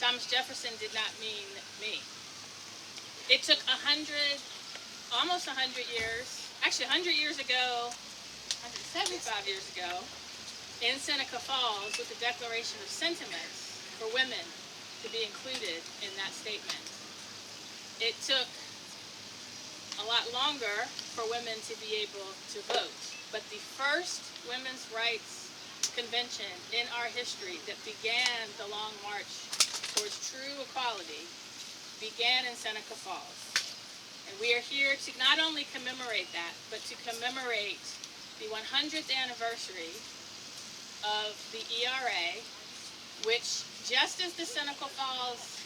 Thomas Jefferson did not mean me. It took almost 100 years, actually 100 years ago, 175 years ago, in Seneca Falls with the Declaration of Sentiments for women to be included in that statement. It took a lot longer for women to be able to vote, but the first women's rights convention in our history that began the long march towards true equality began in Seneca Falls. And we are here to not only commemorate that, but to commemorate the 100th anniversary of the ERA, which, just as the Seneca Falls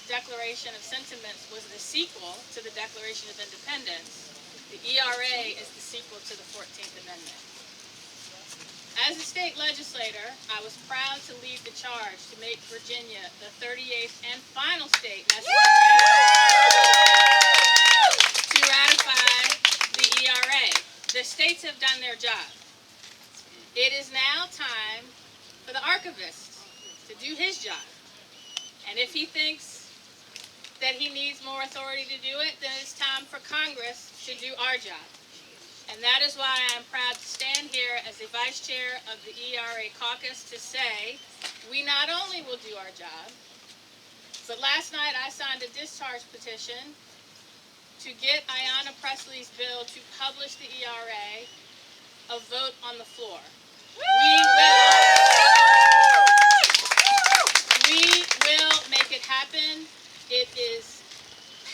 Declaration of Sentiments was the sequel to the Declaration of Independence, the ERA is the sequel to the 14th Amendment. As a state legislator, I was proud to lead the charge to make Virginia the 38th and final state necessary to ratify the ERA. The states have done their job. It is now time for the archivist to do his job. And if he thinks that he needs more authority to do it, then it's time for Congress to do our job. And that is why I'm proud to stand here as the vice chair of the ERA caucus to say, we not only will do our job, but last night I signed a discharge petition to get Ayanna Pressley's bill to publish the ERA a vote on the floor. We will make it happen. It is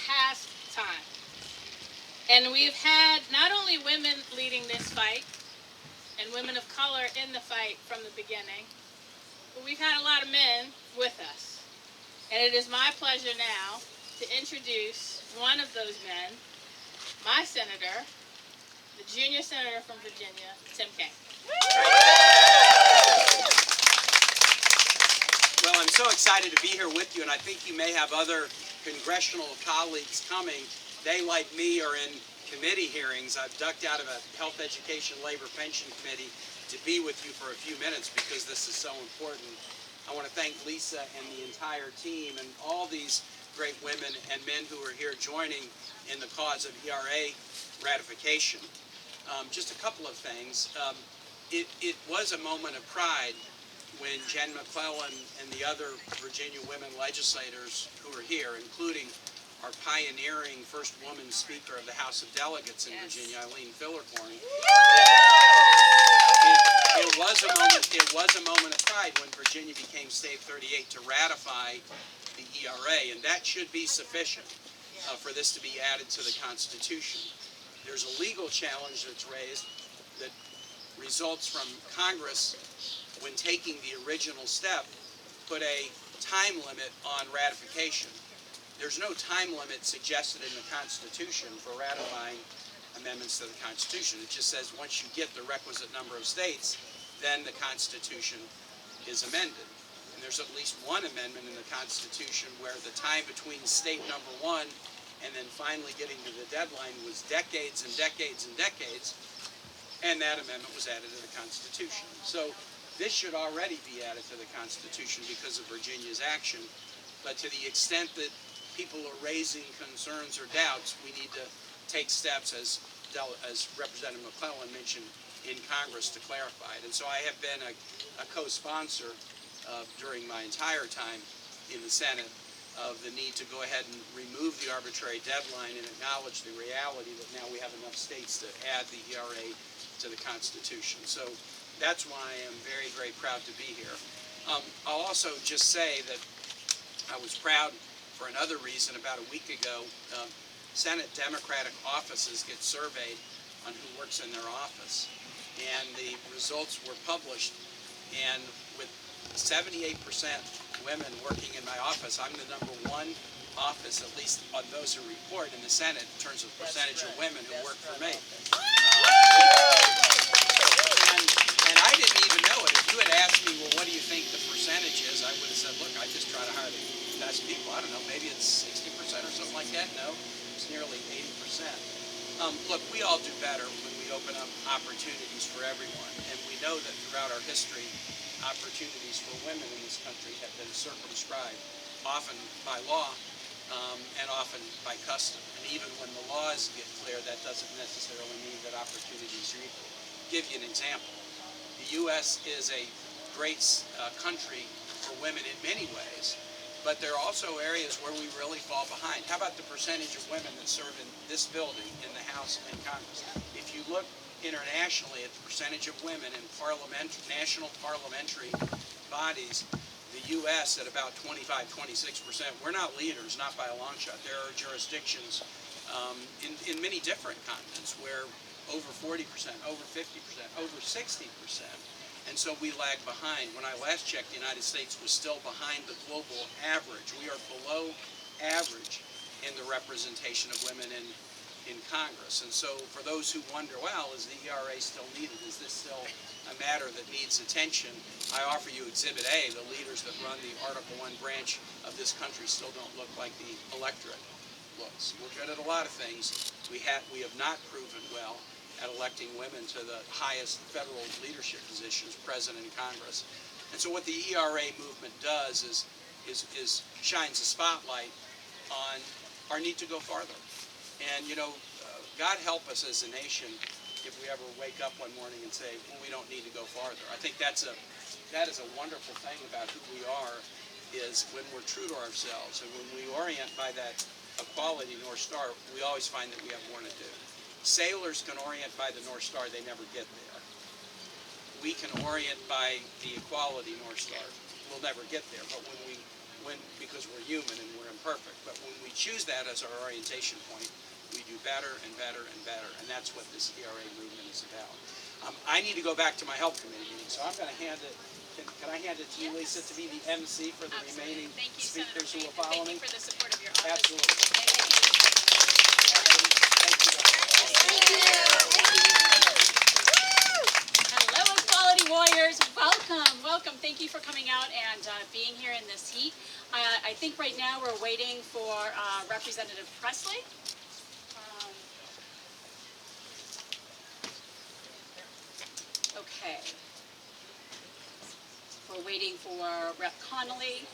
past time. And we've had not only women leading this fight, and women of color in the fight from the beginning, but we've had a lot of men with us. And it is my pleasure now to introduce one of those men, my senator, the junior senator from Virginia, Tim Kaine. Well, I'm so excited to be here with you, and I think you may have other congressional colleagues coming. They, like me, are in committee hearings. I've ducked out of a Health, Education, Labor, Pension Committee to be with you for a few minutes because this is so important. I want to thank Lisa and the entire team and all these great women and men who are here joining in the cause of ERA ratification. Just a couple of things. It was a moment of pride when Jen McClellan and the other Virginia women legislators who are here, including our pioneering first woman speaker of the House of Delegates in Virginia, Eileen Fillercorn. It was a moment of pride when Virginia became State 38 to ratify the ERA, and that should be sufficient for this to be added to the Constitution. There's a legal challenge that's raised that results from Congress, when taking the original step, put a time limit on ratification. There's no time limit suggested in the Constitution for ratifying amendments to the Constitution. It just says once you get the requisite number of states, then the Constitution is amended. And there's at least one amendment in the Constitution where the time between state number one and then finally getting to the deadline was decades and decades and decades, and that amendment was added to the Constitution. So this should already be added to the Constitution because of Virginia's action, but to the extent that people are raising concerns or doubts, we need to take steps, as Representative McClellan mentioned, in Congress to clarify it. And so I have been a co-sponsor during my entire time in the Senate of the need to go ahead and remove the arbitrary deadline and acknowledge the reality that now we have enough states to add the ERA to the Constitution. So that's why I am very, very proud to be here. I'll also just say that I was proud for another reason. About a week ago, Senate Democratic offices get surveyed on who works in their office, and the results were published, and with 78% women working in my office, I'm the #1 office, at least on those who report in the Senate, in terms of percentage of women who work for me. And I didn't even know it. If you had asked me, well, what do you think the percentage is, I would have said, look, I just try to hire the best people. I don't know, maybe it's 60% or something like that. No, it's nearly 80%. Look, we all do better when we open up opportunities for everyone. And we know that throughout our history, opportunities for women in this country have been circumscribed. often by law and often by custom. And even when the laws get clear, that doesn't necessarily mean that opportunities are equal. I'll give you an example. The U.S. is a great country for women in many ways, but there are also areas where we really fall behind. How about the percentage of women that serve in this building, in the House and Congress? If you look internationally at the percentage of women in national parliamentary bodies, the U.S. at about 25, 26%. We're not leaders, not by a long shot. There are jurisdictions in many different continents where over 40%, over 50%, over 60%. And so we lag behind. When I last checked, the United States was still behind the global average. We are below average in the representation of women in Congress. And so for those who wonder, well, is the ERA still needed? Is this still a matter that needs attention? I offer you Exhibit A. The leaders that run the Article I branch of this country still don't look like the electorate looks. We're good at a lot of things. We have not proven well at electing women to the highest federal leadership positions, President and Congress. And so what the ERA movement does is shines a spotlight on our need to go farther. And you know, God help us as a nation if we ever wake up one morning and say, well, we don't need to go farther. I think that is a wonderful thing about who we are, is when we're true to ourselves and when we orient by that equality North Star, we always find that we have more to do. Sailors can orient by the North Star, they never get there. We can orient by the equality North Star, we'll never get there. But because we're human and we're imperfect, but when we choose that as our orientation point, we do better and better and better, and that's what this ERA movement is about. I need to go back to my health committee meeting, so I'm going to hand it. Can I hand it to you, Lisa, to be the MC for the remaining speakers who will follow me? Thank you for the support of your office. Absolutely. Thank you. Hello, Equality Warriors. Welcome, welcome. Thank you for coming out and being here in this heat. I think right now we're waiting for Representative Presley. Okay. We're waiting for Rep. Connolly.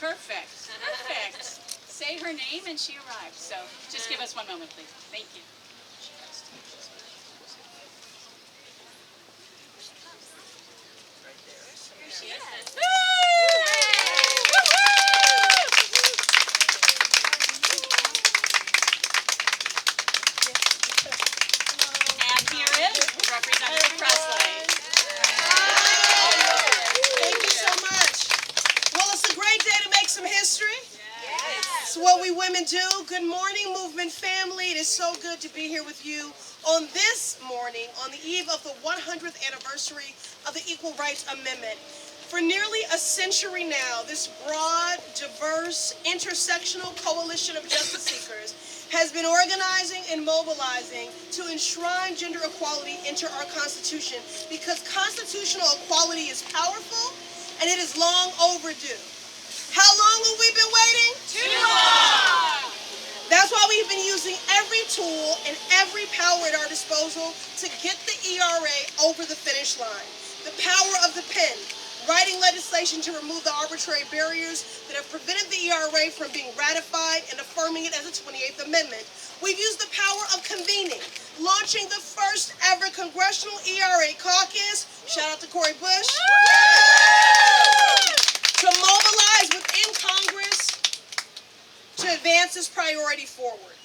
Perfect. Perfect. Say her name and she arrived. So just give us one moment, please. Thank you. Here she is. And here is Representative Presley. Thank you so much. Well, it's a great day to make some history. It's what we women do. Good morning, Movement family. It is so good to be here with you on this morning, on the eve of the 100th anniversary of the Equal Rights Amendment. For nearly a century now, this broad, diverse, intersectional coalition of justice seekers has been organizing and mobilizing to enshrine gender equality into our Constitution, because constitutional equality is powerful and it is long overdue. How long have we been waiting? Too long! That's why we've been using every tool and every power at our disposal to get the ERA over the finish line. The power of the pen, writing legislation to remove the arbitrary barriers that have prevented the ERA from being ratified and affirming it as a 28th Amendment. We've used the power of convening, launching the first ever Congressional ERA caucus, shout out to Cori Bush, to mobilize within Congress to advance this priority forward.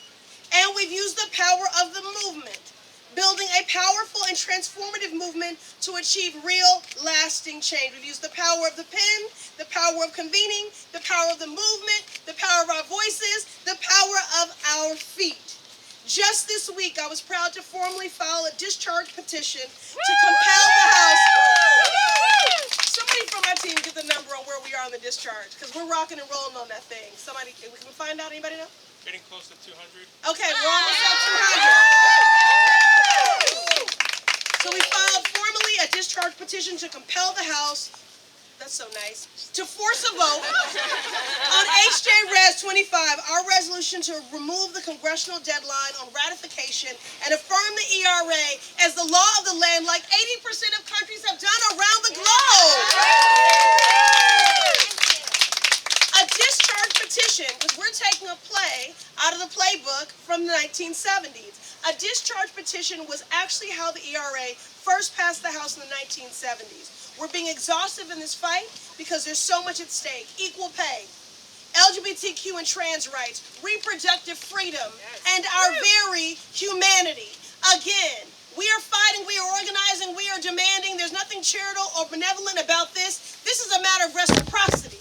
And we've used the power of the movement, building a powerful and transformative movement to achieve real, lasting change. We've used the power of the pen, the power of convening, the power of the movement, the power of our voices, the power of our feet. Just this week, I was proud to formally file a discharge petition to compel the House. Somebody from my team get the number on where we are on the discharge, because we're rocking and rolling on that thing. Somebody, can we find out? Anybody know? Getting close to 200. Okay, we're almost at 200. So we filed formally a discharge petition to compel the House, that's so nice, to force a vote on H.J. Res. 25, our resolution to remove the congressional deadline on ratification and affirm the ERA as the law of the land, like 80% of countries have done around the globe. 1970s. A discharge petition was actually how the ERA first passed the House in the 1970s. We're being exhaustive in this fight because there's so much at stake. Equal pay, LGBTQ and trans rights, reproductive freedom, and our very humanity. Again, we are fighting, we are organizing, we are demanding. There's nothing charitable or benevolent about this. This is a matter of reciprocity.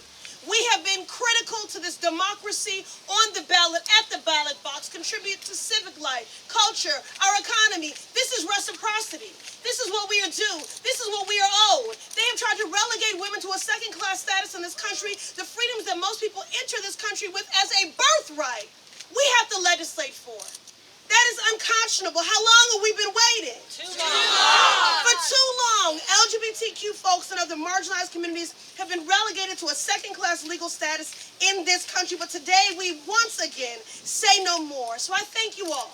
We have been critical to this democracy on the ballot, at the ballot box, contribute to civic life, culture, our economy. This is reciprocity. This is what we are due. This is what we are owed. They have tried to relegate women to a second-class status in this country, the freedoms that most people enter this country with as a birthright. We have to legislate for. That is unconscionable. How long have we been waiting? Too long. For too long, LGBTQ folks and other marginalized communities have been relegated to a second-class legal status in this country. But today, we once again say no more. So I thank you all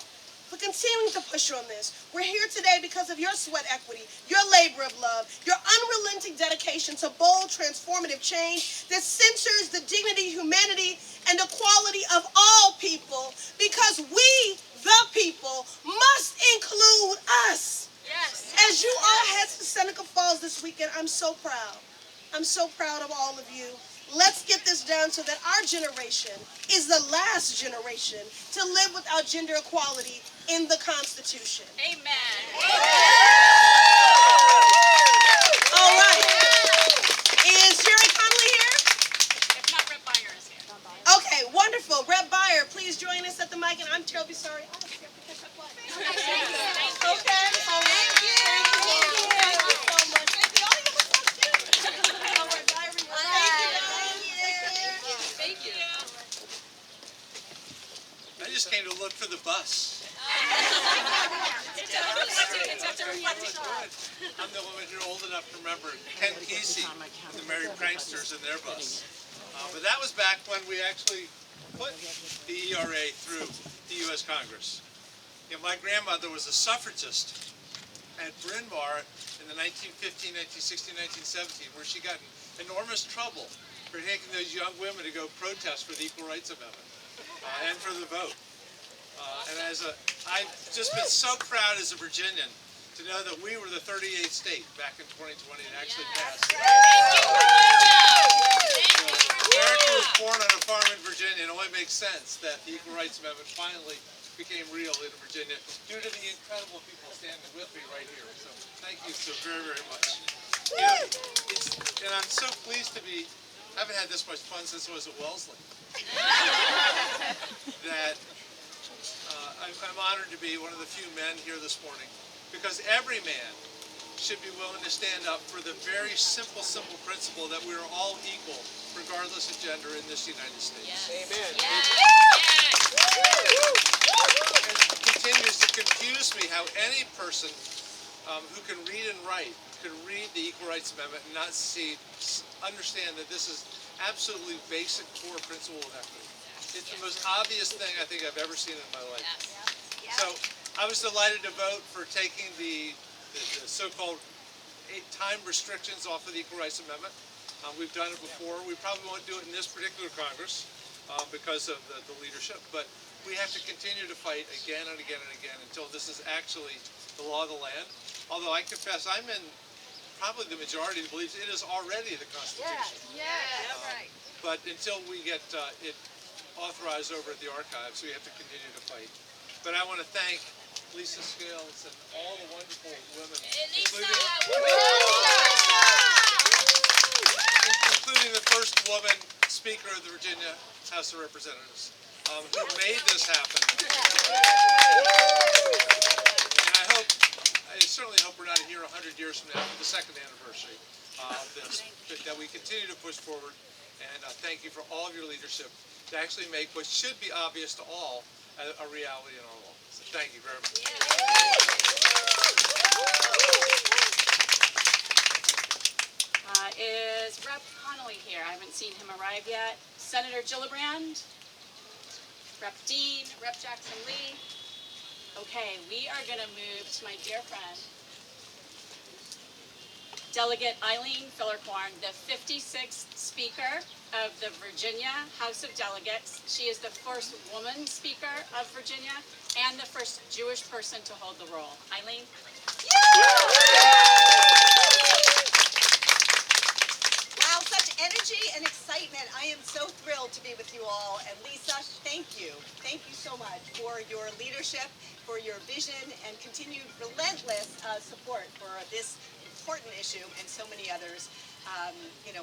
for continuing to push on this. We're here today because of your sweat equity, your labor of love, your unrelenting dedication to bold, transformative change that centers the dignity, humanity, and equality of all people, because we, the people, must include us. Yes. As you all head to Seneca Falls this weekend, I'm so proud. I'm so proud of all of you. Let's get this done so that our generation is the last generation to live without gender equality in the Constitution. Amen. All right. Is Jerry Connolly here? If not, Rep Byer is here. Okay, wonderful. Rep Byer, please join us at the mic, and I'm terribly sorry. I don't have to catch up live. Okay. Thank you. Thank you so much. Thank you. Oh, you look so cute. All right, bye, everyone. Thank you. I just came to look for the bus. I'm the woman here old enough to remember Ken Kesey, the Merry Pranksters, and their bus. But that was back when we actually put the ERA through the U.S. Congress. You know, my grandmother was a suffragist at Bryn Mawr in the 1915, 1916, 1917, where she got in enormous trouble for taking those young women to go protest for the Equal Rights Amendment and for the vote. I've just been so proud as a Virginian to know that we were the 38th state back in 2020 and actually passed. America was born on a farm in Virginia, and it only makes sense that the Equal Rights Amendment finally became real in Virginia due to the incredible people standing with me right here. So thank you so very, very much. You know, and I'm so pleased to be, I haven't had this much fun since I was at Wellesley. That I'm honored to be one of the few men here this morning, because every man should be willing to stand up for the very simple principle that we are all equal, regardless of gender, in this United States. Yes. Amen. Yes. It continues to confuse me how any person who can read and write could read the Equal Rights Amendment and not understand that this is absolutely basic core principle of equity. It's the most obvious thing I think I've ever seen in my life. Yes. So I was delighted to vote for taking the so-called time restrictions off of the Equal Rights Amendment. We've done it before. We probably won't do it in this particular Congress because of the leadership, but we have to continue to fight again and again and again until this is actually the law of the land. Although I confess I'm in probably the majority that believes it is already the Constitution. Right. But until we get it authorized over at the archives, we have to continue to fight. But I want to thank Lisa Scales and all the wonderful women, including the first woman Speaker of the Virginia House of Representatives, who made this happen. And I certainly hope we're not here 100 years from now for the second anniversary of this, that we continue to push forward. And thank you for all of your leadership to actually make what should be obvious to all a reality in our law. So thank you very much. Is Rep Connolly here? I haven't seen him arrive yet. Senator Gillibrand, Rep Dean, Rep Jackson Lee. Okay, we are going to move to my dear friend, Delegate Eileen Fillercorn, the 56th Speaker of the Virginia House of Delegates. She is the first woman Speaker of Virginia and the first Jewish person to hold the role. Eileen? Wow, such energy and excitement. I am so thrilled to be with you all. And Lisa, thank you. Thank you so much for your leadership, for your vision, and continued relentless support for this important issue and so many others.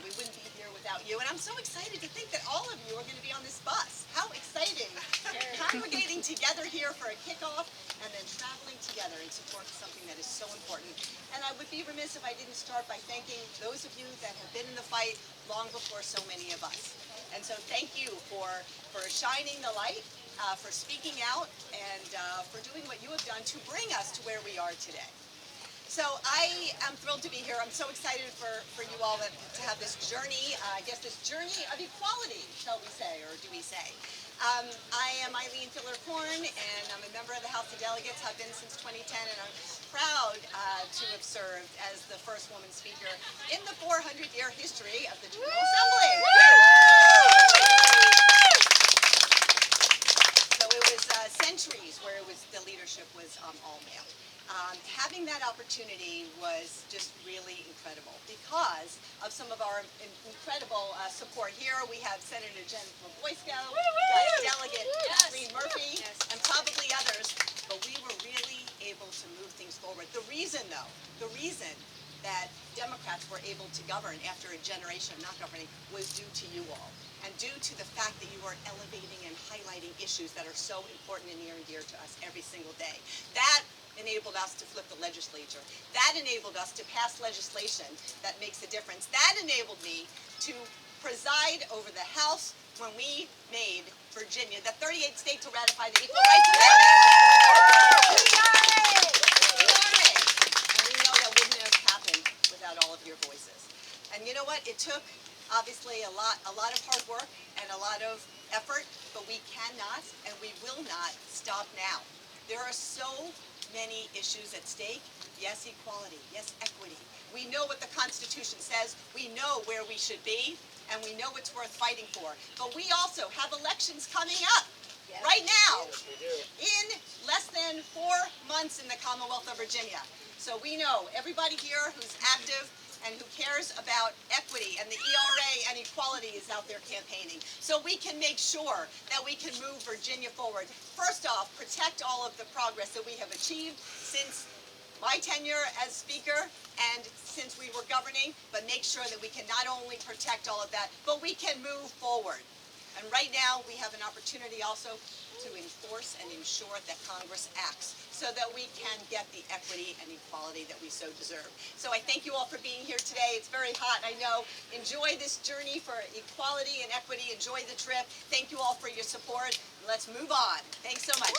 We wouldn't be here without you. And I'm so excited to think that all of you are going to be on this bus. How exciting. Congregating together here for a kickoff and then traveling together in support of something that is so important. And I would be remiss if I didn't start by thanking those of you that have been in the fight long before so many of us. And so thank you for shining the light, for speaking out, and for doing what you have done to bring us to where we are today. So I am thrilled to be here. I'm so excited for you all to have this journey, this journey of equality, shall we say, or do we say. I am Eileen Fillercorn, and I'm a member of the House of Delegates. I've been since 2010, and I'm proud to have served as the first woman speaker in the 400-year history of the General Assembly. So it was centuries where the leadership was all male. Having that opportunity was just really incredible because of some of our incredible support here. We have Senator Jennifer Boysko, Delegate Kathleen Murphy, and probably others, but we were really able to move things forward. The reason that Democrats were able to govern after a generation of not governing was due to you all, and due to the fact that you are elevating and highlighting issues that are so important and near and dear to us every single day. That enabled us to flip the legislature. That enabled us to pass legislation that makes a difference. That enabled me to preside over the House when we made Virginia the 38th state to ratify the Equal Rights Amendment. And we know that wouldn't have happened without all of your voices. And you know what? It took, obviously, a lot of hard work and a lot of effort, but we cannot and we will not stop now. There are so many issues at stake. Yes, equality. Yes, equity. We know what the Constitution says. We know where we should be, and we know it's worth fighting for. But we also have elections coming up right now in less than 4 months in the Commonwealth of Virginia. So we know everybody here who's active and who cares about equity and the ERA and equality is out there campaigning. So we can make sure that we can move Virginia forward. First off, protect all of the progress that we have achieved since my tenure as Speaker and since we were governing, but make sure that we can not only protect all of that, but we can move forward. And right now, we have an opportunity also to enforce and ensure that Congress acts so that we can get the equity and equality that we so deserve. So I thank you all for being here today. It's very hot, I know. Enjoy this journey for equality and equity. Enjoy the trip. Thank you all for your support. Let's move on. Thanks so much.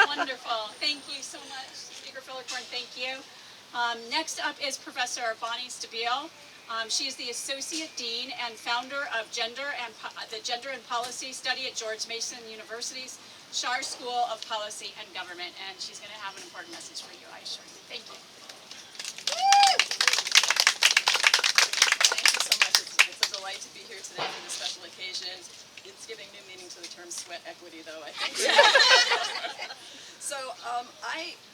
Wonderful. Thank you so much, Speaker Fillercorn. Thank you. Next up is Professor Bonnie Stabile. She is the Associate Dean and founder of the Gender and Policy Study at George Mason University's Schar School of Policy and Government, and she's going to have an important message for you, I assure you. Thank you. Thank you so much. It's a delight to be here today for this special occasion. It's giving new meaning to the term sweat equity, though, I think. So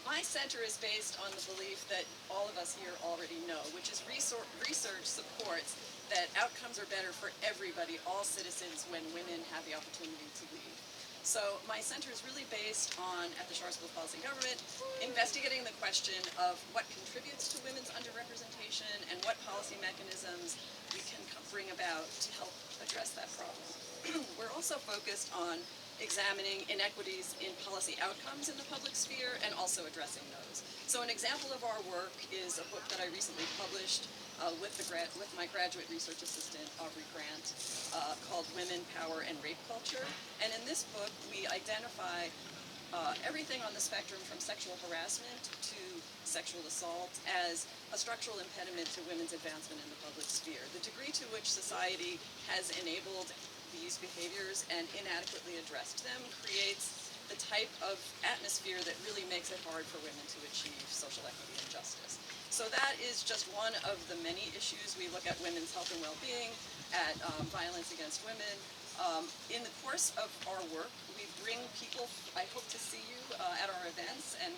my center is based on the belief that all of us here already know, which is research supports that outcomes are better for everybody, all citizens, when women have the opportunity to lead. So my center is really based on, at the Schar School of Policy and Government, investigating the question of what contributes to women's underrepresentation and what policy mechanisms we can bring about to help address that problem. We're also focused on examining inequities in policy outcomes in the public sphere and also addressing those. So an example of our work is a book that I recently published with my graduate research assistant, Aubrey Grant, called Women, Power, and Rape Culture. And in this book, we identify everything on the spectrum from sexual harassment to sexual assault as a structural impediment to women's advancement in the public sphere. The degree to which society has enabled these behaviors and inadequately addressed them creates the type of atmosphere that really makes it hard for women to achieve social equity and justice. So that is just one of the many issues. We look at women's health and well-being, at violence against women. In the course of our work, we bring people, I hope to see you at our events and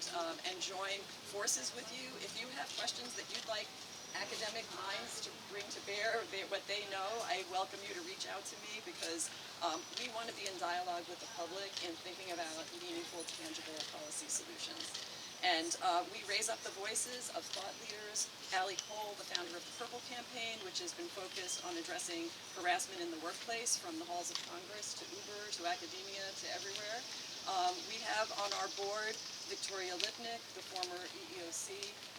join forces with you. If you have questions that you'd like academic minds to bring to bear what they know, I welcome you to reach out to me because we want to be in dialogue with the public in thinking about meaningful, tangible policy solutions. And we raise up the voices of thought leaders. Allie Cole, the founder of the Purple Campaign, which has been focused on addressing harassment in the workplace from the halls of Congress to Uber to academia to everywhere. We have on our board Victoria Lipnick, the former EEOC,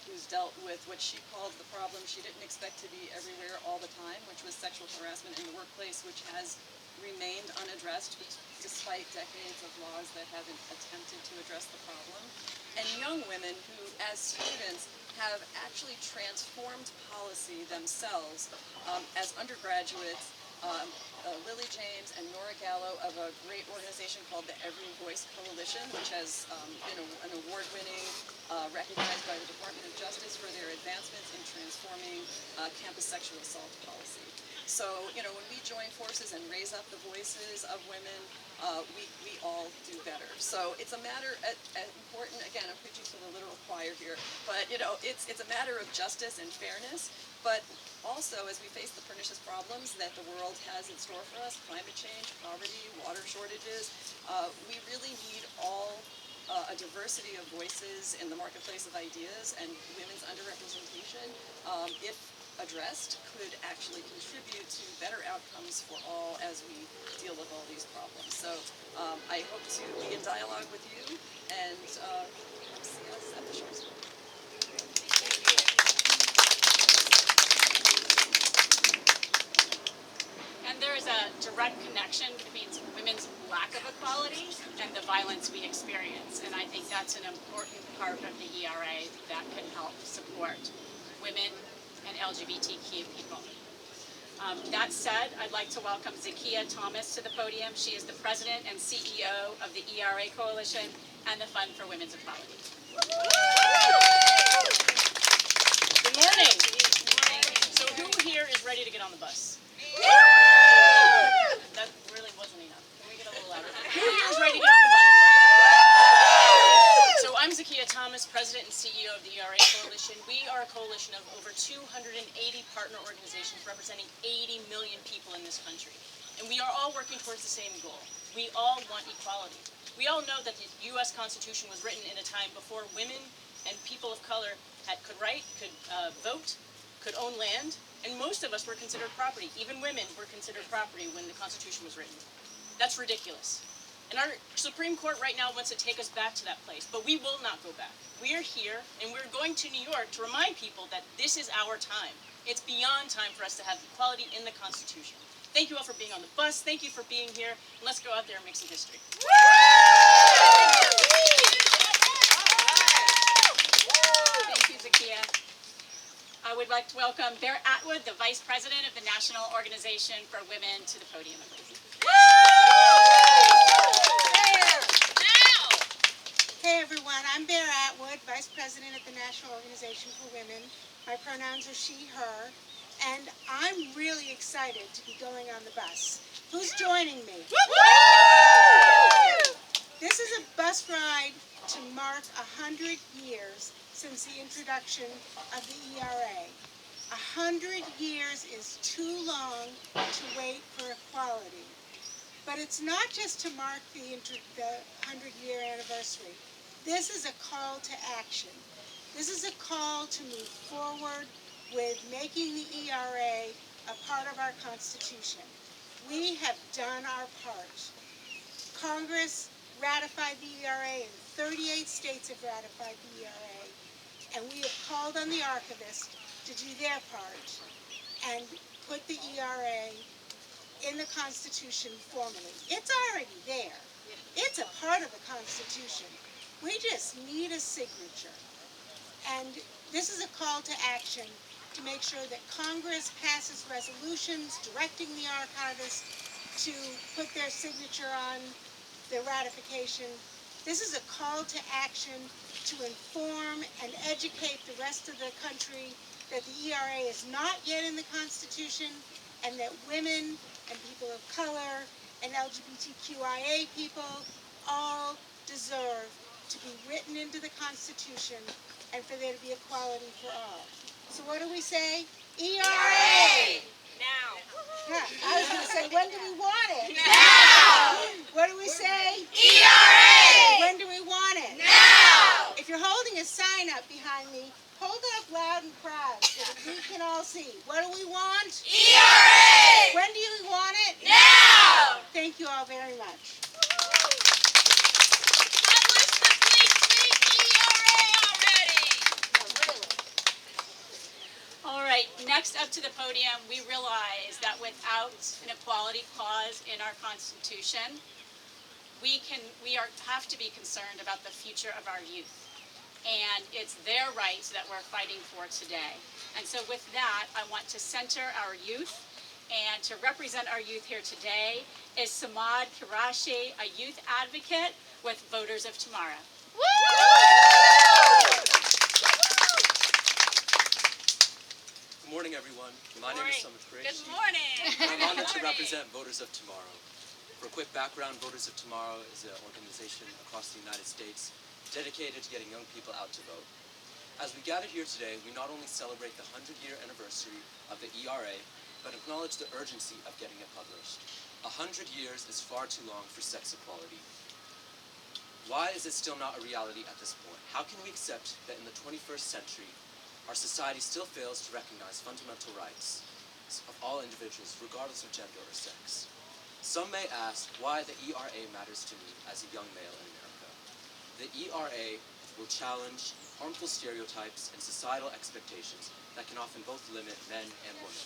who's dealt with what she called the problem she didn't expect to be everywhere all the time, which was sexual harassment in the workplace, which has remained unaddressed despite decades of laws that haven't attempted to address the problem. And young women who, as students, have actually transformed policy themselves as undergraduates. Lily James and Nora Gallo of a great organization called the Every Voice Coalition, which has been an award-winning, recognized by the Department of Justice for their advancements in transforming campus sexual assault policy. So, when we join forces and raise up the voices of women, we all do better. So it's a matter, important, again, I'm preaching to the literal choir here, but, it's a matter of justice and fairness, but also as we face the pernicious problems that the world has in store for us, climate change, poverty, water shortages, we really need a diversity of voices in the marketplace of ideas, and women's underrepresentation, if addressed, could actually contribute to better outcomes for all as we deal with all these problems. So I hope to be in dialogue with you and see us at the short story. And there is a direct connection between women's lack of equality and the violence we experience. And I think that's an important part of the ERA that can help support women and LGBTQ people. That said, I'd like to welcome Zakiya Thomas to the podium. She is the president and CEO of the ERA Coalition and the Fund for Women's Equality. Good morning. So who here is ready to get on the bus? That really wasn't enough. Can we get a little louder? Who here is ready to get on the bus? So I'm Zakiya Thomas, President and CEO of the ERA Coalition. We are a coalition of over 280 partner organizations representing 80 million people in this country. And we are all working towards the same goal. We all want equality. We all know that the U.S. Constitution was written in a time before women and people of color could write, could vote, could own land, and most of us were considered property. Even women were considered property when the Constitution was written. That's ridiculous. And our Supreme Court right now wants to take us back to that place, but we will not go back. We are here, and we're going to New York to remind people that this is our time. It's beyond time for us to have equality in the Constitution. Thank you all for being on the bus. Thank you for being here. And let's go out there and make some history. Thank you, Zakiya. I would like to welcome Bear Atwood, the Vice President of the National Organization for Women, to the podium. Hey everyone, I'm Bear Atwood, Vice President of the National Organization for Women. My pronouns are she, her, and I'm really excited to be going on the bus. Who's joining me? This is a bus ride to mark 100 years since the introduction of the ERA. 100 years is too long to wait for equality. But it's not just to mark the 100-year anniversary. This is a call to action. This is a call to move forward with making the ERA a part of our Constitution. We have done our part. Congress ratified the ERA, and 38 states have ratified the ERA, and we have called on the archivist to do their part and put the ERA in the Constitution formally. It's already there. It's a part of the Constitution. We just need a signature. And this is a call to action to make sure that Congress passes resolutions directing the archivists to put their signature on the ratification. This is a call to action to inform and educate the rest of the country that the ERA is not yet in the Constitution, and that women and people of color and LGBTQIA people all deserve to be written into the Constitution and for there to be equality for all. So what do we say? ERA! Now. Yeah, I was going to say, when do we want it? Now! What do we say? ERA! When do we want it? Now! If you're holding a sign up behind me, hold it up loud and proud so that we can all see. What do we want? ERA! When do you want it? Now! Thank you all very much. All right, next up to the podium, we realize that without an equality clause in our Constitution, we have to be concerned about the future of our youth. And it's their rights that we're fighting for today. And so with that, I want to center our youth. And to represent our youth here today is Samad Kirashi, a youth advocate with Voters of Tomorrow. Good morning, everyone. My name is Samad Kirashi. Good morning. I'm honored to represent Voters of Tomorrow. For a quick background, Voters of Tomorrow is an organization across the United States dedicated to getting young people out to vote. As we gather here today, we not only celebrate the 100-year anniversary of the ERA, but acknowledge the urgency of getting it published. 100 years is far too long for sex equality. Why is it still not a reality at this point? How can we accept that in the 21st century, our society still fails to recognize fundamental rights of all individuals, regardless of gender or sex? Some may ask why the ERA matters to me as a young male in America. The ERA will challenge harmful stereotypes and societal expectations that can often both limit men and women.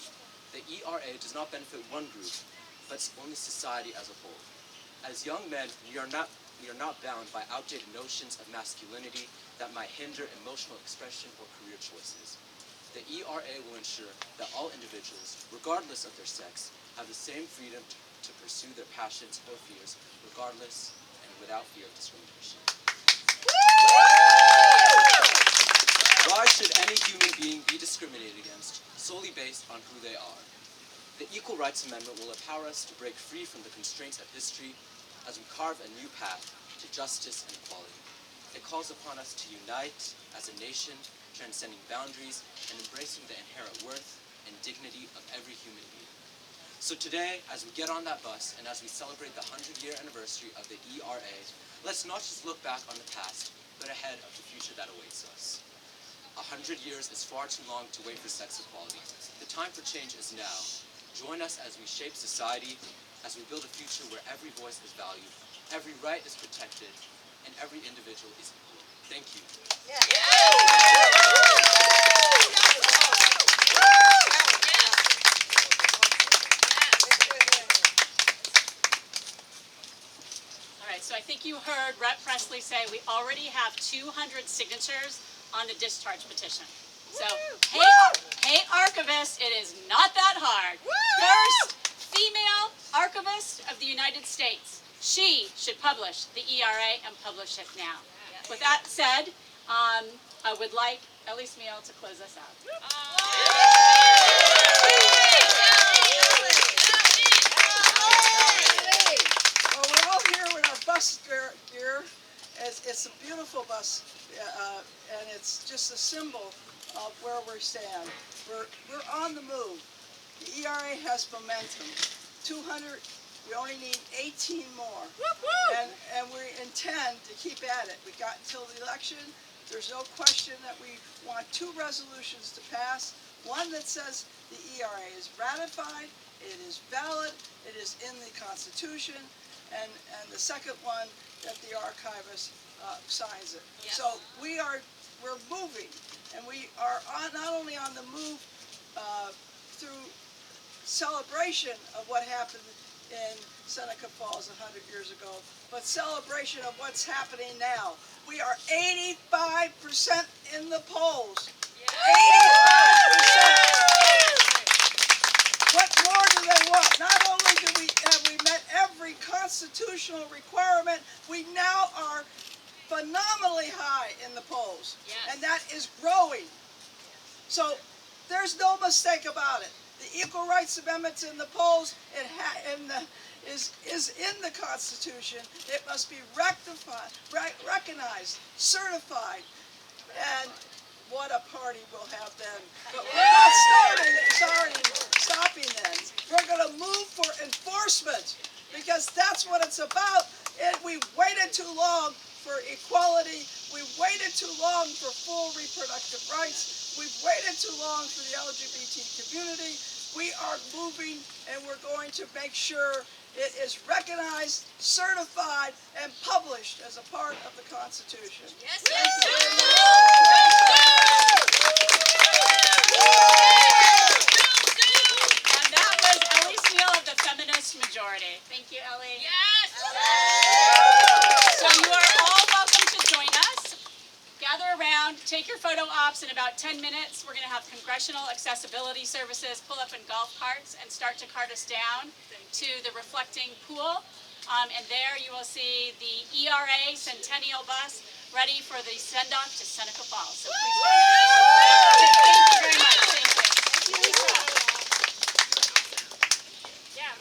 The ERA does not benefit one group, but only society as a whole. As young men, we are not bound by outdated notions of masculinity that might hinder emotional expression or career choices. The ERA will ensure that all individuals, regardless of their sex, have the same freedom to pursue their passions or fears, regardless and without fear of discrimination. Why should any human being be discriminated against solely based on who they are? The Equal Rights Amendment will empower us to break free from the constraints of history as we carve a new path to justice and equality. It calls upon us to unite as a nation, transcending boundaries and embracing the inherent worth and dignity of every human being. So today, as we get on that bus and as we celebrate the 100-year anniversary of the ERA, let's not just look back on the past, but ahead of the future that awaits us. 100 years is far too long to wait for sex equality. The time for change is now. Join us as we shape society, as we build a future where every voice is valued, every right is protected, and every individual is equal. Thank you. All right, so I think you heard Rep. Presley say we already have 200 signatures on the discharge petition. So, hey archivists, it is not that hard. First female archivist of the United States. She should publish the ERA and publish it now. With that said, I would like Elise Meal to close us out. Well, we're all here with our bus gear. It's a beautiful bus, and it's just a symbol of where we stand. We're on the move. The ERA has momentum. 200. We only need 18 more. And we intend to keep at it. We got until the election. There's no question that we want 2 resolutions to pass. One that says the ERA is ratified, it is valid, it is in the Constitution, and the second one that the archivist signs it. Yes. So we're moving, and we are not only on the move through celebration of what happened in Seneca Falls 100 years ago, but celebration of what's happening now. We are 85% in the polls. 85%. What more do they want? Not only have we met every constitutional requirement, we now are phenomenally high in the polls, and that is growing. So there's no mistake about it. The Equal Rights Amendment's in the polls. Is in the Constitution. It must be rectified, recognized, certified, and what a party we'll have then. But we're not stopping then. We're going to move for enforcement, because that's what it's about. And we've waited too long for equality. We've waited too long for full reproductive rights. We've waited too long for the LGBT community. We are moving, and we're going to make sure it is recognized, certified, and published as a part of the Constitution. Yes, Thank you very much. And that was Ellie Steele of the Feminist Majority. Thank you, Ellie. Yes! So you are all welcome to join us. Gather around, take your photo ops. In about 10 minutes, we're going to have congressional accessibility services pull up in golf carts and start to cart us down to the reflecting pool. And there you will see the ERA Centennial Bus ready for the send-off to Seneca Falls. So please join us. Thank you very much. Thank you. Thank you, Lisa. Yeah,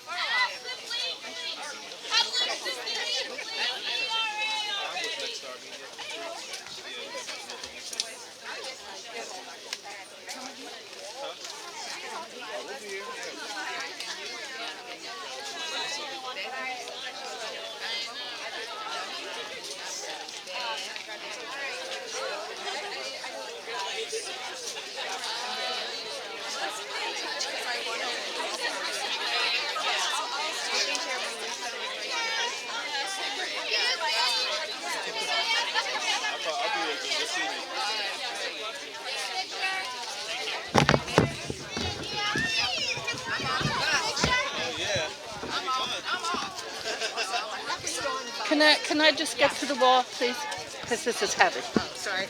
Can I just get to the wall, please? Because this is heavy. Sorry.